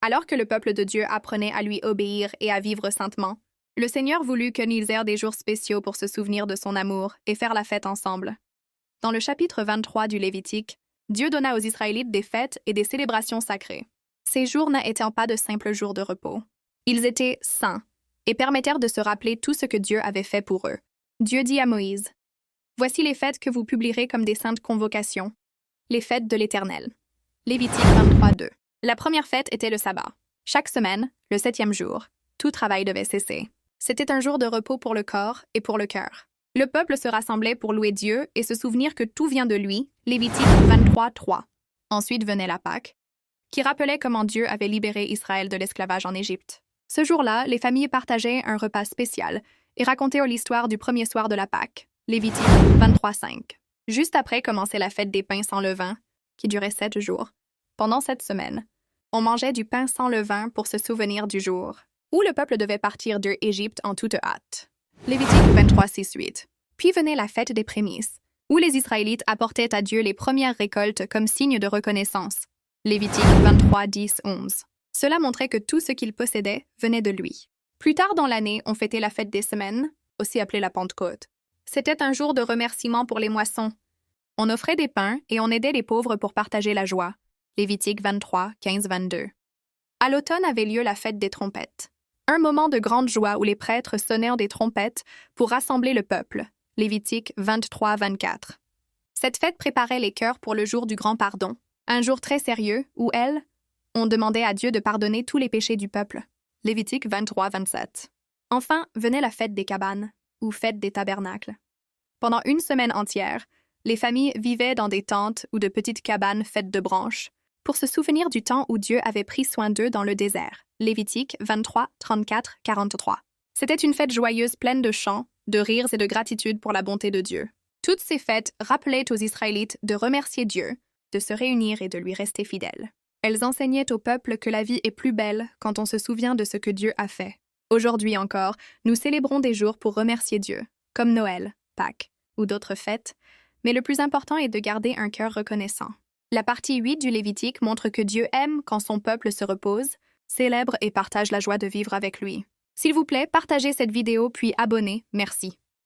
Alors que le peuple de Dieu apprenait à lui obéir et à vivre saintement, le Seigneur voulut qu'ils aient des jours spéciaux pour se souvenir de son amour et faire la fête ensemble. Dans le chapitre 23 du Lévitique, Dieu donna aux Israélites des fêtes et des célébrations sacrées. Ces jours n'étaient pas de simples jours de repos. Ils étaient saints et permettèrent de se rappeler tout ce que Dieu avait fait pour eux. Dieu dit à Moïse, « Voici les fêtes que vous publierez comme des saintes convocations, les fêtes de l'Éternel. » Lévitique 23:2. La première fête était le sabbat. Chaque semaine, le 7e jour, tout travail devait cesser. C'était un jour de repos pour le corps et pour le cœur. Le peuple se rassemblait pour louer Dieu et se souvenir que tout vient de lui, Lévitique 23:3. Ensuite venait la Pâque, qui rappelait comment Dieu avait libéré Israël de l'esclavage en Égypte. Ce jour-là, les familles partageaient un repas spécial et racontaient l'histoire du premier soir de la Pâque, Lévitique 23:5. Juste après commençait la fête des pains sans levain, qui durait 7 jours. Pendant cette semaine, on mangeait du pain sans levain pour se souvenir du jour où le peuple devait partir d'Égypte en toute hâte. Lévitique 23:6-8. Puis venait la fête des prémices, où les Israélites apportaient à Dieu les premières récoltes comme signe de reconnaissance. Lévitique 23:10-11. Cela montrait que tout ce qu'ils possédaient venait de lui. Plus tard dans l'année, on fêtait la fête des semaines, aussi appelée la Pentecôte. C'était un jour de remerciement pour les moissons. On offrait des pains et on aidait les pauvres pour partager la joie. Lévitique 23:15-22. À l'automne avait lieu la fête des trompettes. Un moment de grande joie où les prêtres sonnèrent des trompettes pour rassembler le peuple. Lévitique 23:24. Cette fête préparait les cœurs pour le jour du grand pardon, un jour très sérieux où on demandait à Dieu de pardonner tous les péchés du peuple. Lévitique 23:27. Enfin, venait la fête des cabanes, ou fête des tabernacles. Pendant une semaine entière, les familles vivaient dans des tentes ou de petites cabanes faites de branches, pour se souvenir du temps où Dieu avait pris soin d'eux dans le désert. Lévitique 23:34-43. C'était une fête joyeuse pleine de chants, de rires et de gratitude pour la bonté de Dieu. Toutes ces fêtes rappelaient aux Israélites de remercier Dieu, de se réunir et de lui rester fidèles. Elles enseignaient au peuple que la vie est plus belle quand on se souvient de ce que Dieu a fait. Aujourd'hui encore, nous célébrons des jours pour remercier Dieu, comme Noël, Pâques ou d'autres fêtes, mais le plus important est de garder un cœur reconnaissant. La partie 8 du Lévitique montre que Dieu aime quand son peuple se repose, célèbre et partage la joie de vivre avec lui. S'il vous plaît, partagez cette vidéo puis abonnez. Merci.